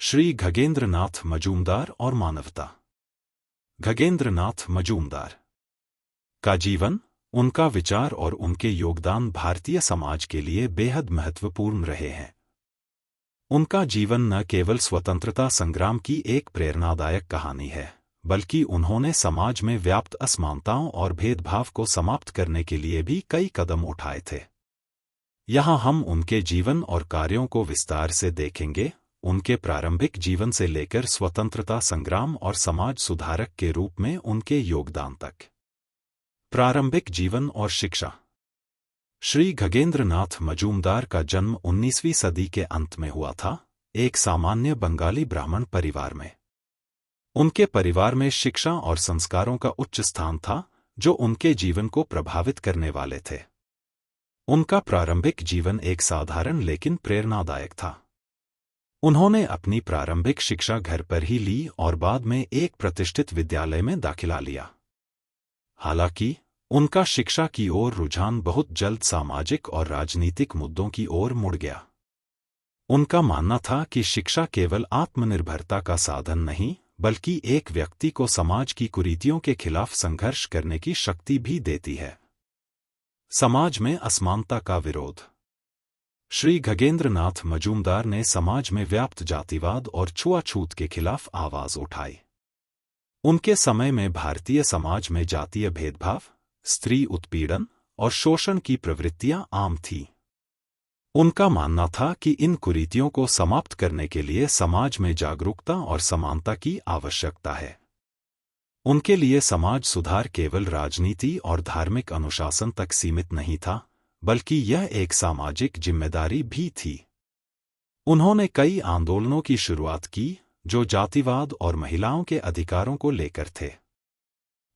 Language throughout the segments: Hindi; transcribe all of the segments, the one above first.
श्री गगनेंद्र नाथ मजूमदार और मानवता। गगनेंद्र नाथ मजूमदार का जीवन, उनका विचार और उनके योगदान भारतीय समाज के लिए बेहद महत्वपूर्ण रहे हैं। उनका जीवन न केवल स्वतंत्रता संग्राम की एक प्रेरणादायक कहानी है, बल्कि उन्होंने समाज में व्याप्त असमानताओं और भेदभाव को समाप्त करने के लिए भी कई कदम उठाए थे। यहाँ हम उनके जीवन और कार्यों को विस्तार से देखेंगे, उनके प्रारंभिक जीवन से लेकर स्वतंत्रता संग्राम और समाज सुधारक के रूप में उनके योगदान तक। प्रारंभिक जीवन और शिक्षा। श्री गगनेंद्र नाथ मजूमदार का जन्म 19वीं सदी के अंत में हुआ था, एक सामान्य बंगाली ब्राह्मण परिवार में। उनके परिवार में शिक्षा और संस्कारों का उच्च स्थान था, जो उनके जीवन को प्रभावित करने वाले थे। उनका प्रारंभिक जीवन एक साधारण लेकिन प्रेरणादायक था। उन्होंने अपनी प्रारंभिक शिक्षा घर पर ही ली और बाद में एक प्रतिष्ठित विद्यालय में दाखिला लिया। हालांकि उनका शिक्षा की ओर रुझान बहुत जल्द सामाजिक और राजनीतिक मुद्दों की ओर मुड़ गया। उनका मानना था कि शिक्षा केवल आत्मनिर्भरता का साधन नहीं, बल्कि एक व्यक्ति को समाज की कुरीतियों के खिलाफ संघर्ष करने की शक्ति भी देती है। समाज में असमानता का विरोध। श्री गगनेंद्र नाथ मजूमदार ने समाज में व्याप्त जातिवाद और छुआछूत के खिलाफ आवाज उठाई। उनके समय में भारतीय समाज में जातीय भेदभाव, स्त्री उत्पीड़न और शोषण की प्रवृत्तियां आम थीं। उनका मानना था कि इन कुरीतियों को समाप्त करने के लिए समाज में जागरूकता और समानता की आवश्यकता है। उनके लिए समाज सुधार केवल राजनीति और धार्मिक अनुशासन तक सीमित नहीं था, बल्कि यह एक सामाजिक जिम्मेदारी भी थी। उन्होंने कई आंदोलनों की शुरुआत की, जो जातिवाद और महिलाओं के अधिकारों को लेकर थे।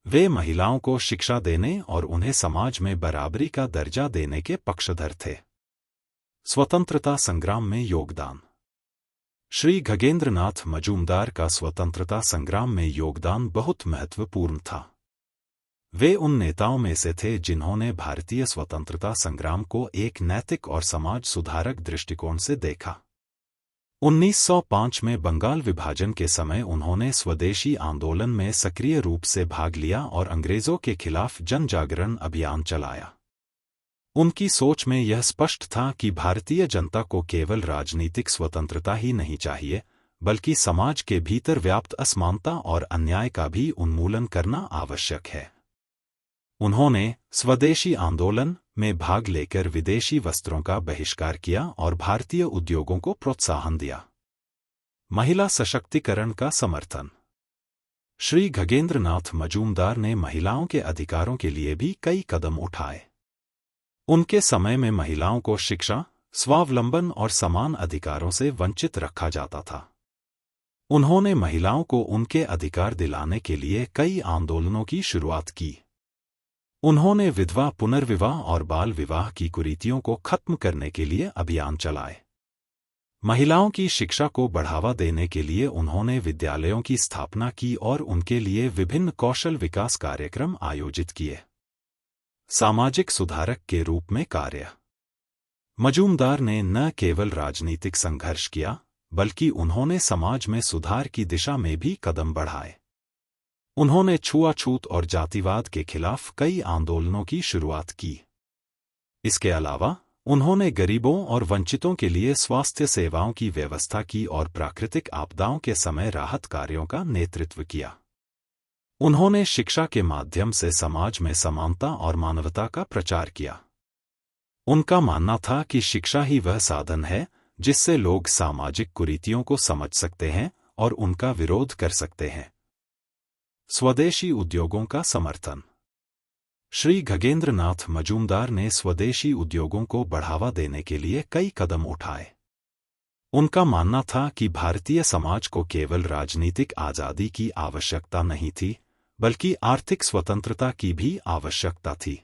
वे महिलाओं को शिक्षा देने और उन्हें समाज में बराबरी का दर्जा देने के पक्षधर थे। स्वतंत्रता संग्राम में योगदान। श्री गगनेंद्र नाथ मजूमदार का स्वतंत्रता संग्राम में योगदान बहुत महत्वपूर्ण था। वे उन नेताओं में से थे जिन्होंने भारतीय स्वतंत्रता संग्राम को एक नैतिक और समाज सुधारक दृष्टिकोण से देखा। 1905 में बंगाल विभाजन के समय उन्होंने स्वदेशी आंदोलन में सक्रिय रूप से भाग लिया और अंग्रेजों के खिलाफ जन जागरण अभियान चलाया। उनकी सोच में यह स्पष्ट था कि भारतीय जनता को केवल राजनीतिक स्वतंत्रता ही नहीं चाहिए, बल्कि समाज के भीतर व्याप्त असमानता और अन्याय का भी उन्मूलन करना आवश्यक है। उन्होंने स्वदेशी आंदोलन में भाग लेकर विदेशी वस्त्रों का बहिष्कार किया और भारतीय उद्योगों को प्रोत्साहन दिया। महिला सशक्तिकरण का समर्थन। श्री गगनेंद्र नाथ मजूमदार ने महिलाओं के अधिकारों के लिए भी कई कदम उठाए। उनके समय में महिलाओं को शिक्षा, स्वावलंबन और समान अधिकारों से वंचित रखा जाता था। उन्होंने महिलाओं को उनके अधिकार दिलाने के लिए कई आंदोलनों की शुरुआत की। उन्होंने विधवा पुनर्विवाह और बाल विवाह की कुरीतियों को खत्म करने के लिए अभियान चलाए। महिलाओं की शिक्षा को बढ़ावा देने के लिए उन्होंने विद्यालयों की स्थापना की और उनके लिए विभिन्न कौशल विकास कार्यक्रम आयोजित किए। सामाजिक सुधारक के रूप में कार्य। मजूमदार ने न केवल राजनीतिक संघर्ष किया, बल्कि उन्होंने समाज में सुधार की दिशा में भी कदम बढ़ाए। उन्होंने छुआछूत और जातिवाद के खिलाफ कई आंदोलनों की शुरुआत की। इसके अलावा उन्होंने गरीबों और वंचितों के लिए स्वास्थ्य सेवाओं की व्यवस्था की और प्राकृतिक आपदाओं के समय राहत कार्यों का नेतृत्व किया। उन्होंने शिक्षा के माध्यम से समाज में समानता और मानवता का प्रचार किया। उनका मानना था कि शिक्षा ही वह साधन है जिससे लोग सामाजिक कुरीतियों को समझ सकते हैं और उनका विरोध कर सकते हैं। स्वदेशी उद्योगों का समर्थन। श्री गगनेंद्र नाथ मजूमदार ने स्वदेशी उद्योगों को बढ़ावा देने के लिए कई कदम उठाए। उनका मानना था कि भारतीय समाज को केवल राजनीतिक आज़ादी की आवश्यकता नहीं थी, बल्कि आर्थिक स्वतंत्रता की भी आवश्यकता थी।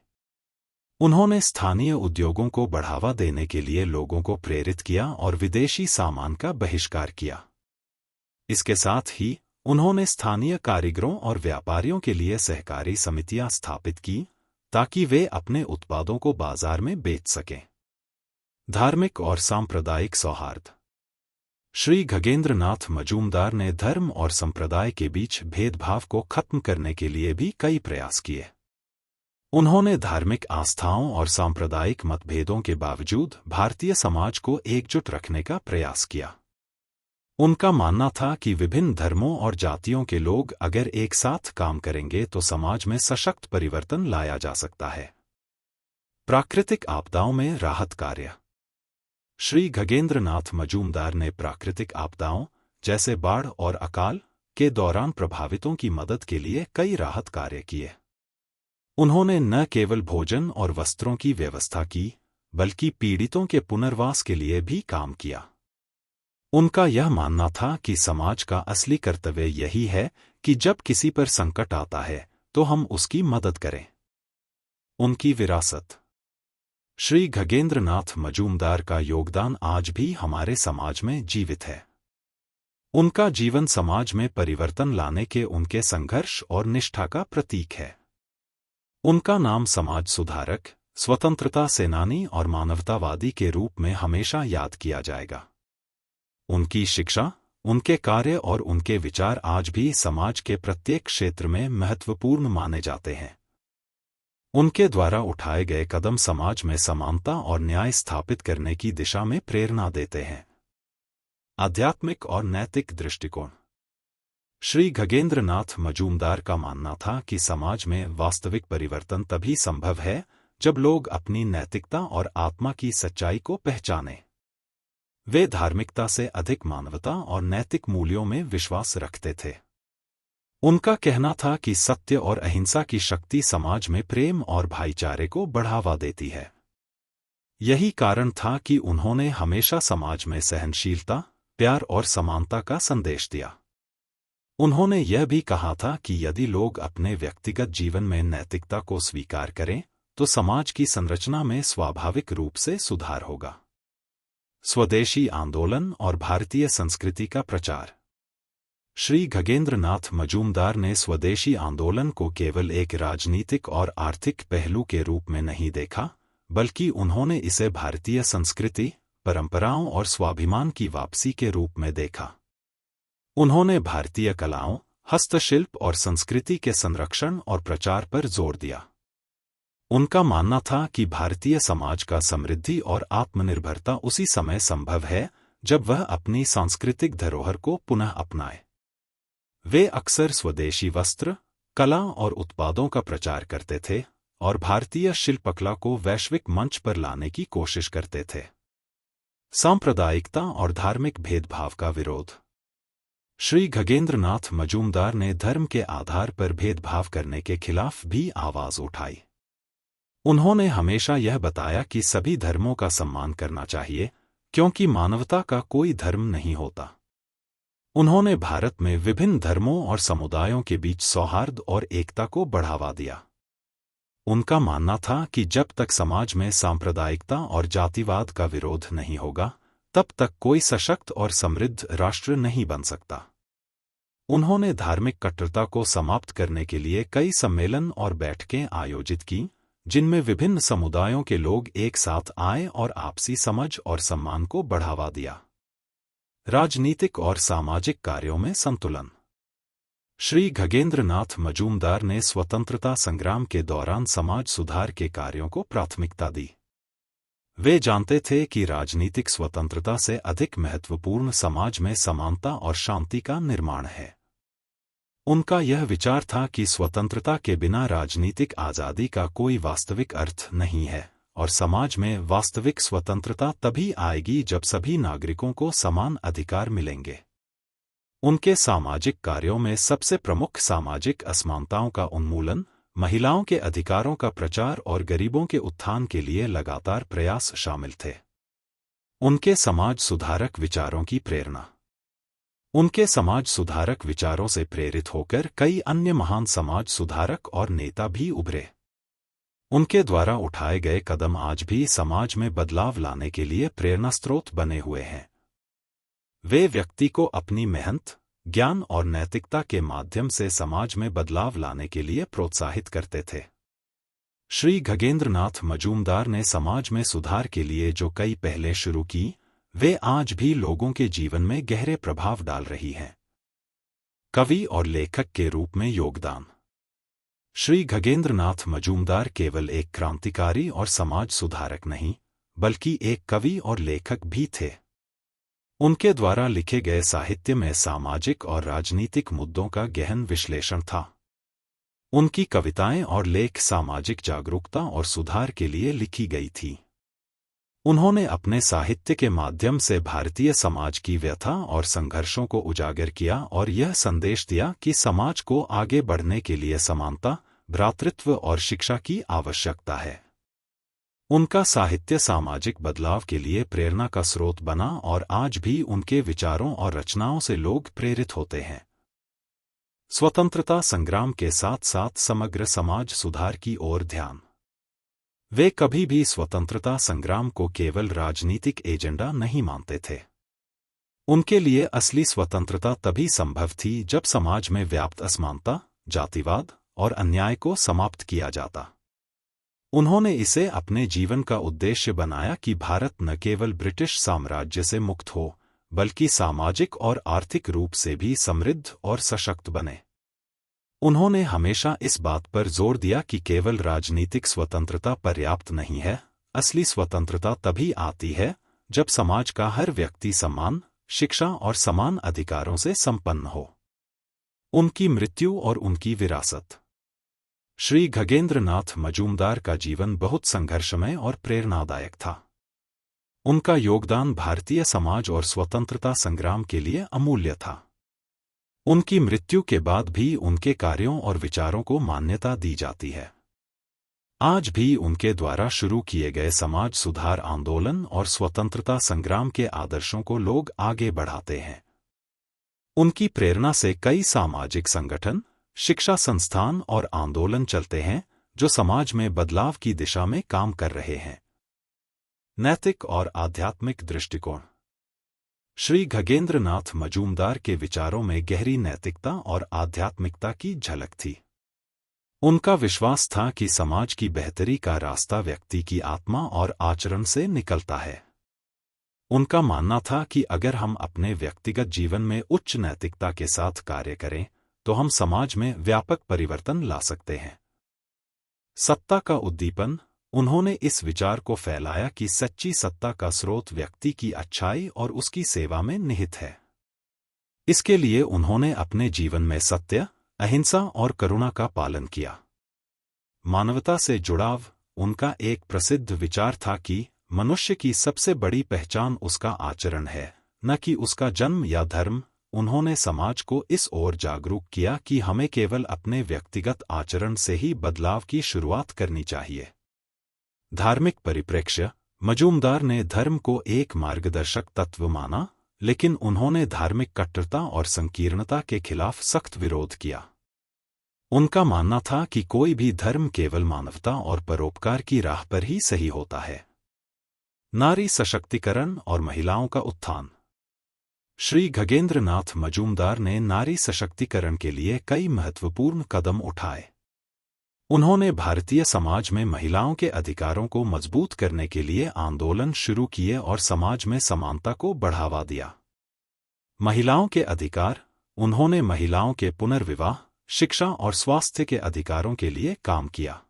उन्होंने स्थानीय उद्योगों को बढ़ावा देने के लिए लोगों को प्रेरित किया और विदेशी सामान का बहिष्कार किया। इसके साथ ही उन्होंने स्थानीय कारीगरों और व्यापारियों के लिए सहकारी समितियां स्थापित की, ताकि वे अपने उत्पादों को बाजार में बेच सकें। धार्मिक और सांप्रदायिक सौहार्द। श्री गगेंद्र नाथ मजूमदार ने धर्म और संप्रदाय के बीच भेदभाव को खत्म करने के लिए भी कई प्रयास किए। उन्होंने धार्मिक आस्थाओं और सांप्रदायिक मतभेदों के बावजूद भारतीय समाज को एकजुट रखने का प्रयास किया। उनका मानना था कि विभिन्न धर्मों और जातियों के लोग अगर एक साथ काम करेंगे तो समाज में सशक्त परिवर्तन लाया जा सकता है। प्राकृतिक आपदाओं में राहत कार्य। श्री गगेंद्र नाथ मजूमदार ने प्राकृतिक आपदाओं जैसे बाढ़ और अकाल के दौरान प्रभावितों की मदद के लिए कई राहत कार्य किए। उन्होंने न केवल भोजन और वस्त्रों की व्यवस्था की, बल्कि पीड़ितों के पुनर्वास के लिए भी काम किया। उनका यह मानना था कि समाज का असली कर्तव्य यही है कि जब किसी पर संकट आता है तो हम उसकी मदद करें। उनकी विरासत। श्री गगेंद्र नाथ मजूमदार का योगदान आज भी हमारे समाज में जीवित है। उनका जीवन समाज में परिवर्तन लाने के उनके संघर्ष और निष्ठा का प्रतीक है। उनका नाम समाज सुधारक, स्वतंत्रता सेनानी और मानवतावादी के रूप में हमेशा याद किया जाएगा। उनकी शिक्षा, उनके कार्य और उनके विचार आज भी समाज के प्रत्येक क्षेत्र में महत्वपूर्ण माने जाते हैं। उनके द्वारा उठाए गए कदम समाज में समानता और न्याय स्थापित करने की दिशा में प्रेरणा देते हैं। आध्यात्मिक और नैतिक दृष्टिकोण। श्री गगेंद्र नाथ मजूमदार का मानना था कि समाज में वास्तविक परिवर्तन तभी संभव है जब लोग अपनी नैतिकता और आत्मा की सच्चाई को पहचानें। वे धार्मिकता से अधिक मानवता और नैतिक मूल्यों में विश्वास रखते थे। उनका कहना था कि सत्य और अहिंसा की शक्ति समाज में प्रेम और भाईचारे को बढ़ावा देती है। यही कारण था कि उन्होंने हमेशा समाज में सहनशीलता, प्यार और समानता का संदेश दिया। उन्होंने यह भी कहा था कि यदि लोग अपने व्यक्तिगत जीवन में नैतिकता को स्वीकार करें तो समाज की संरचना में स्वाभाविक रूप से सुधार होगा। स्वदेशी आंदोलन और भारतीय संस्कृति का प्रचार। श्री गगेंद्र नाथ मजूमदार ने स्वदेशी आंदोलन को केवल एक राजनीतिक और आर्थिक पहलू के रूप में नहीं देखा, बल्कि उन्होंने इसे भारतीय संस्कृति, परंपराओं और स्वाभिमान की वापसी के रूप में देखा। उन्होंने भारतीय कलाओं, हस्तशिल्प और संस्कृति के संरक्षण और प्रचार पर जोर दिया। उनका मानना था कि भारतीय समाज का समृद्धि और आत्मनिर्भरता उसी समय संभव है जब वह अपनी सांस्कृतिक धरोहर को पुनः अपनाए। वे अक्सर स्वदेशी वस्त्र, कला और उत्पादों का प्रचार करते थे और भारतीय शिल्पकला को वैश्विक मंच पर लाने की कोशिश करते थे। सांप्रदायिकता और धार्मिक भेदभाव का विरोध। श्री गगेंद्र नाथ मजूमदार ने धर्म के आधार पर भेदभाव करने के खिलाफ भी आवाज उठाई। उन्होंने हमेशा यह बताया कि सभी धर्मों का सम्मान करना चाहिए, क्योंकि मानवता का कोई धर्म नहीं होता। उन्होंने भारत में विभिन्न धर्मों और समुदायों के बीच सौहार्द और एकता को बढ़ावा दिया। उनका मानना था कि जब तक समाज में सांप्रदायिकता और जातिवाद का विरोध नहीं होगा, तब तक कोई सशक्त और समृद्ध राष्ट्र नहीं बन सकता। उन्होंने धार्मिक कट्टरता को समाप्त करने के लिए कई सम्मेलन और बैठकें आयोजित की, जिनमें विभिन्न समुदायों के लोग एक साथ आए और आपसी समझ और सम्मान को बढ़ावा दिया। राजनीतिक और सामाजिक कार्यों में संतुलन। श्री गगेंद्र नाथ मजूमदार ने स्वतंत्रता संग्राम के दौरान समाज सुधार के कार्यों को प्राथमिकता दी। वे जानते थे कि राजनीतिक स्वतंत्रता से अधिक महत्वपूर्ण समाज में समानता और शांति का निर्माण है। उनका यह विचार था कि स्वतंत्रता के बिना राजनीतिक आज़ादी का कोई वास्तविक अर्थ नहीं है और समाज में वास्तविक स्वतंत्रता तभी आएगी जब सभी नागरिकों को समान अधिकार मिलेंगे। उनके सामाजिक कार्यों में सबसे प्रमुख सामाजिक असमानताओं का उन्मूलन, महिलाओं के अधिकारों का प्रचार और गरीबों के उत्थान के लिए लगातार प्रयास शामिल थे। उनके समाज सुधारक विचारों की प्रेरणा। उनके समाज सुधारक विचारों से प्रेरित होकर कई अन्य महान समाज सुधारक और नेता भी उभरे। उनके द्वारा उठाए गए कदम आज भी समाज में बदलाव लाने के लिए प्रेरणा स्रोत बने हुए हैं। वे व्यक्ति को अपनी मेहनत, ज्ञान और नैतिकता के माध्यम से समाज में बदलाव लाने के लिए प्रोत्साहित करते थे। श्री गगेंद्र नाथ मजूमदार ने समाज में सुधार के लिए जो कई पहलें शुरू की, वे आज भी लोगों के जीवन में गहरे प्रभाव डाल रही हैं। कवि और लेखक के रूप में योगदान। श्री खगेंद्रनाथ मजूमदार केवल एक क्रांतिकारी और समाज सुधारक नहीं, बल्कि एक कवि और लेखक भी थे। उनके द्वारा लिखे गए साहित्य में सामाजिक और राजनीतिक मुद्दों का गहन विश्लेषण था। उनकी कविताएं और लेख सामाजिक जागरूकता और सुधार के लिए लिखी गई थी। उन्होंने अपने साहित्य के माध्यम से भारतीय समाज की व्यथा और संघर्षों को उजागर किया और यह संदेश दिया कि समाज को आगे बढ़ने के लिए समानता, भ्रातृत्व और शिक्षा की आवश्यकता है। उनका साहित्य सामाजिक बदलाव के लिए प्रेरणा का स्रोत बना और आज भी उनके विचारों और रचनाओं से लोग प्रेरित होते हैं। स्वतंत्रता संग्राम के साथ साथ समग्र समाज सुधार की ओर ध्यान। वे कभी भी स्वतंत्रता संग्राम को केवल राजनीतिक एजेंडा नहीं मानते थे। उनके लिए असली स्वतंत्रता तभी संभव थी जब समाज में व्याप्त असमानता, जातिवाद और अन्याय को समाप्त किया जाता। उन्होंने इसे अपने जीवन का उद्देश्य बनाया कि भारत न केवल ब्रिटिश साम्राज्य से मुक्त हो, बल्कि सामाजिक और आर्थिक रूप से भी समृद्ध और सशक्त बने। उन्होंने हमेशा इस बात पर जोर दिया कि केवल राजनीतिक स्वतंत्रता पर्याप्त नहीं है, असली स्वतंत्रता तभी आती है जब समाज का हर व्यक्ति सम्मान, शिक्षा और समान अधिकारों से संपन्न हो। उनकी मृत्यु और उनकी विरासत। श्री खगेंद्रनाथ मजूमदार का जीवन बहुत संघर्षमय और प्रेरणादायक था। उनका योगदान भारतीय समाज और स्वतंत्रता संग्राम के लिए अमूल्य था। उनकी मृत्यु के बाद भी उनके कार्यों और विचारों को मान्यता दी जाती है। आज भी उनके द्वारा शुरू किए गए समाज सुधार आंदोलन और स्वतंत्रता संग्राम के आदर्शों को लोग आगे बढ़ाते हैं। उनकी प्रेरणा से कई सामाजिक संगठन, शिक्षा संस्थान और आंदोलन चलते हैं जो समाज में बदलाव की दिशा में काम कर रहे हैं। नैतिक और आध्यात्मिक दृष्टिकोण। श्री खगेंद्रनाथ मजूमदार के विचारों में गहरी नैतिकता और आध्यात्मिकता की झलक थी। उनका विश्वास था कि समाज की बेहतरी का रास्ता व्यक्ति की आत्मा और आचरण से निकलता है। उनका मानना था कि अगर हम अपने व्यक्तिगत जीवन में उच्च नैतिकता के साथ कार्य करें तो हम समाज में व्यापक परिवर्तन ला सकते हैं। सत्ता का उद्दीपन। उन्होंने इस विचार को फैलाया कि सच्ची सत्ता का स्रोत व्यक्ति की अच्छाई और उसकी सेवा में निहित है। इसके लिए उन्होंने अपने जीवन में सत्य, अहिंसा और करुणा का पालन किया। मानवता से जुड़ाव। उनका एक प्रसिद्ध विचार था कि मनुष्य की सबसे बड़ी पहचान उसका आचरण है, न कि उसका जन्म या धर्म। उन्होंने समाज को इस ओर जागरूक किया कि हमें केवल अपने व्यक्तिगत आचरण से ही बदलाव की शुरुआत करनी चाहिए। धार्मिक परिप्रेक्ष्य। मजूमदार ने धर्म को एक मार्गदर्शक तत्व माना, लेकिन उन्होंने धार्मिक कट्टरता और संकीर्णता के खिलाफ सख्त विरोध किया। उनका मानना था कि कोई भी धर्म केवल मानवता और परोपकार की राह पर ही सही होता है। नारी सशक्तिकरण और महिलाओं का उत्थान। श्री खगेंद्रनाथ मजूमदार ने नारी सशक्तिकरण के लिए कई महत्वपूर्ण कदम उठाए। उन्होंने भारतीय समाज में महिलाओं के अधिकारों को मजबूत करने के लिए आंदोलन शुरू किए और समाज में समानता को बढ़ावा दिया। महिलाओं के अधिकार। उन्होंने महिलाओं के पुनर्विवाह, शिक्षा और स्वास्थ्य के अधिकारों के लिए काम किया।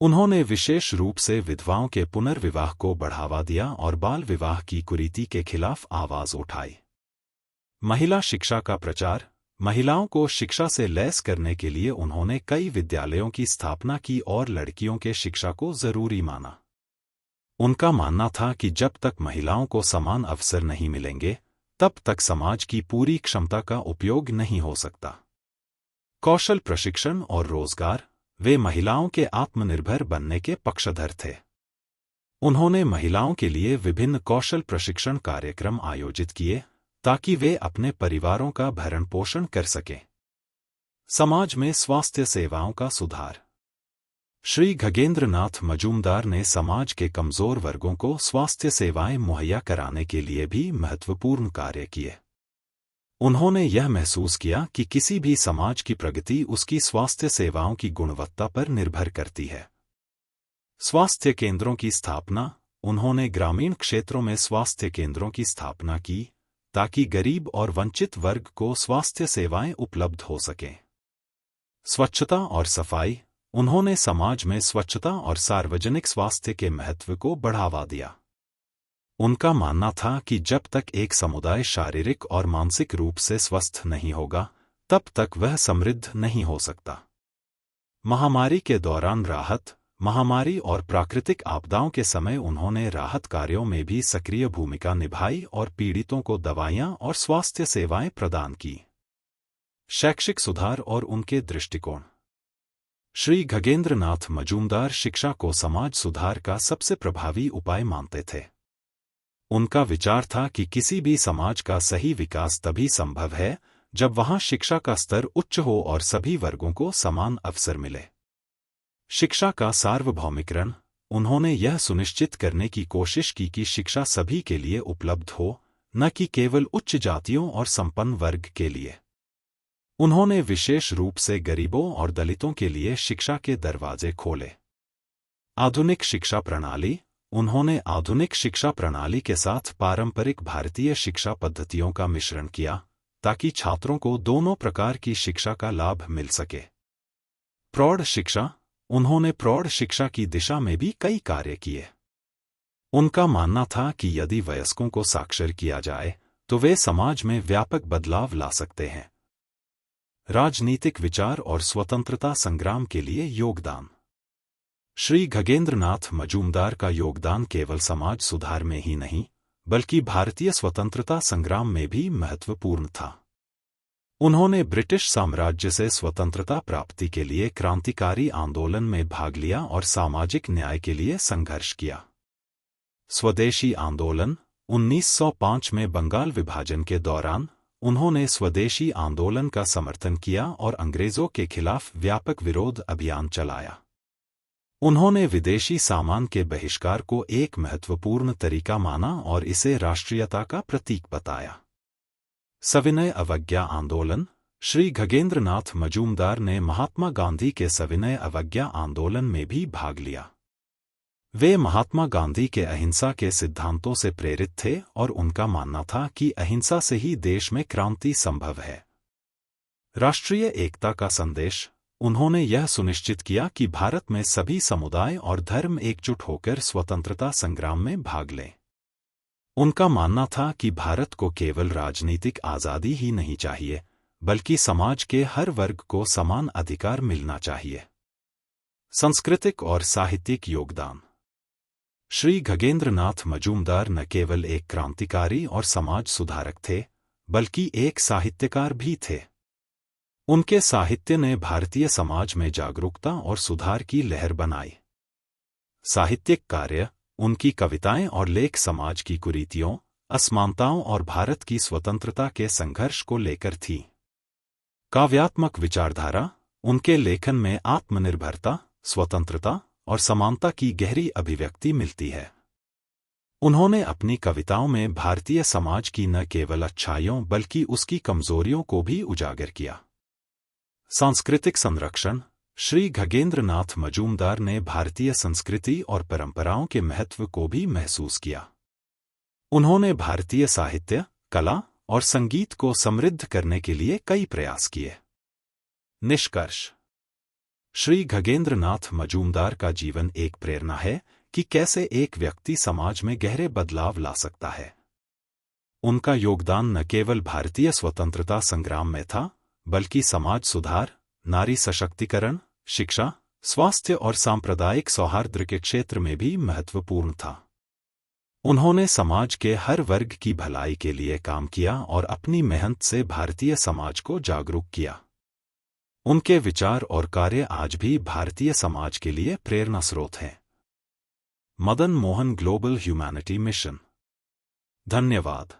उन्होंने विशेष रूप से विधवाओं के पुनर्विवाह को बढ़ावा दिया और बाल विवाह की कुरीति के खिलाफ आवाज उठाई। महिला शिक्षा का प्रचार। महिलाओं को शिक्षा से लैस करने के लिए उन्होंने कई विद्यालयों की स्थापना की और लड़कियों के शिक्षा को जरूरी माना। उनका मानना था कि जब तक महिलाओं को समान अवसर नहीं मिलेंगे, तब तक समाज की पूरी क्षमता का उपयोग नहीं हो सकता। कौशल प्रशिक्षण और रोजगार। वे महिलाओं के आत्मनिर्भर बनने के पक्षधर थे। उन्होंने महिलाओं के लिए विभिन्न कौशल प्रशिक्षण कार्यक्रम आयोजित किए ताकि वे अपने परिवारों का भरण पोषण कर सकें। समाज में स्वास्थ्य सेवाओं का सुधार। श्री खगेंद्रनाथ मजूमदार ने समाज के कमजोर वर्गों को स्वास्थ्य सेवाएं मुहैया कराने के लिए भी महत्वपूर्ण कार्य किए। उन्होंने यह महसूस किया कि किसी भी समाज की प्रगति उसकी स्वास्थ्य सेवाओं की गुणवत्ता पर निर्भर करती है। स्वास्थ्य केंद्रों की स्थापना। उन्होंने ग्रामीण क्षेत्रों में स्वास्थ्य केंद्रों की स्थापना की ताकि गरीब और वंचित वर्ग को स्वास्थ्य सेवाएं उपलब्ध हो सकें। स्वच्छता और सफाई, उन्होंने समाज में स्वच्छता और सार्वजनिक स्वास्थ्य के महत्व को बढ़ावा दिया। उनका मानना था कि जब तक एक समुदाय शारीरिक और मानसिक रूप से स्वस्थ नहीं होगा, तब तक वह समृद्ध नहीं हो सकता। महामारी के दौरान राहत, महामारी और प्राकृतिक आपदाओं के समय उन्होंने राहत कार्यों में भी सक्रिय भूमिका निभाई और पीड़ितों को दवाइयां और स्वास्थ्य सेवाएं प्रदान की। शैक्षिक सुधार और उनके दृष्टिकोण। श्री खगेंद्र नाथ मजूमदार शिक्षा को समाज सुधार का सबसे प्रभावी उपाय मानते थे। उनका विचार था कि किसी भी समाज का सही विकास तभी संभव है जब वहां शिक्षा का स्तर उच्च हो और सभी वर्गों को समान अवसर मिले। शिक्षा का सार्वभौमिकरण, उन्होंने यह सुनिश्चित करने की कोशिश की कि शिक्षा सभी के लिए उपलब्ध हो, न कि केवल उच्च जातियों और संपन्न वर्ग के लिए। उन्होंने विशेष रूप से गरीबों और दलितों के लिए शिक्षा के दरवाजे खोले। आधुनिक शिक्षा प्रणाली, उन्होंने आधुनिक शिक्षा प्रणाली के साथ पारंपरिक भारतीय शिक्षा पद्धतियों का मिश्रण किया ताकि छात्रों को दोनों प्रकार की शिक्षा का लाभ मिल सके। प्रौढ़ शिक्षा, उन्होंने प्रौढ़ शिक्षा की दिशा में भी कई कार्य किए। उनका मानना था कि यदि वयस्कों को साक्षर किया जाए तो वे समाज में व्यापक बदलाव ला सकते हैं। राजनीतिक विचार और स्वतंत्रता संग्राम के लिए योगदान। श्री खगेंद्र नाथ मजूमदार का योगदान केवल समाज सुधार में ही नहीं, बल्कि भारतीय स्वतंत्रता संग्राम में भी महत्वपूर्ण था। उन्होंने ब्रिटिश साम्राज्य से स्वतंत्रता प्राप्ति के लिए क्रांतिकारी आंदोलन में भाग लिया और सामाजिक न्याय के लिए संघर्ष किया। स्वदेशी आंदोलन, 1905 में बंगाल विभाजन के दौरान उन्होंने स्वदेशी आंदोलन का समर्थन किया और अंग्रेजों के खिलाफ व्यापक विरोध अभियान चलाया। उन्होंने विदेशी सामान के बहिष्कार को एक महत्वपूर्ण तरीका माना और इसे राष्ट्रीयता का प्रतीक बताया। सविनय अवज्ञा आंदोलन, श्री खगेंद्र नाथ मजूमदार ने महात्मा गांधी के सविनय अवज्ञा आंदोलन में भी भाग लिया। वे महात्मा गांधी के अहिंसा के सिद्धांतों से प्रेरित थे और उनका मानना था कि अहिंसा से ही देश में क्रांति संभव है। राष्ट्रीय एकता का संदेश, उन्होंने यह सुनिश्चित किया कि भारत में सभी समुदाय और धर्म एकजुट होकर स्वतंत्रता संग्राम में भाग लें। उनका मानना था कि भारत को केवल राजनीतिक आज़ादी ही नहीं चाहिए, बल्कि समाज के हर वर्ग को समान अधिकार मिलना चाहिए। सांस्कृतिक और साहित्यिक योगदान। श्री खगेंद्र नाथ मजूमदार न केवल एक क्रांतिकारी और समाज सुधारक थे, बल्कि एक साहित्यकार भी थे। उनके साहित्य ने भारतीय समाज में जागरूकता और सुधार की लहर बनाई। साहित्यिक कार्य, उनकी कविताएं और लेख समाज की कुरीतियों, असमानताओं और भारत की स्वतंत्रता के संघर्ष को लेकर थी। काव्यात्मक विचारधारा, उनके लेखन में आत्मनिर्भरता, स्वतंत्रता और समानता की गहरी अभिव्यक्ति मिलती है। उन्होंने अपनी कविताओं में भारतीय समाज की न केवल अच्छाइयों बल्कि उसकी कमजोरियों को भी उजागर किया। सांस्कृतिक संरक्षण, श्री खगेंद्र नाथ मजूमदार ने भारतीय संस्कृति और परंपराओं के महत्व को भी महसूस किया। उन्होंने भारतीय साहित्य, कला और संगीत को समृद्ध करने के लिए कई प्रयास किए। निष्कर्ष। श्री खगेंद्र नाथ मजूमदार का जीवन एक प्रेरणा है कि कैसे एक व्यक्ति समाज में गहरे बदलाव ला सकता है। उनका योगदान न केवल भारतीय स्वतंत्रता संग्राम में था, बल्कि समाज सुधार, नारी सशक्तिकरण, शिक्षा, स्वास्थ्य और सांप्रदायिक सौहार्द के क्षेत्र में भी महत्वपूर्ण था। उन्होंने समाज के हर वर्ग की भलाई के लिए काम किया और अपनी मेहनत से भारतीय समाज को जागरूक किया। उनके विचार और कार्य आज भी भारतीय समाज के लिए प्रेरणा स्रोत हैं। Madan Mohan global humanity mission. धन्यवाद।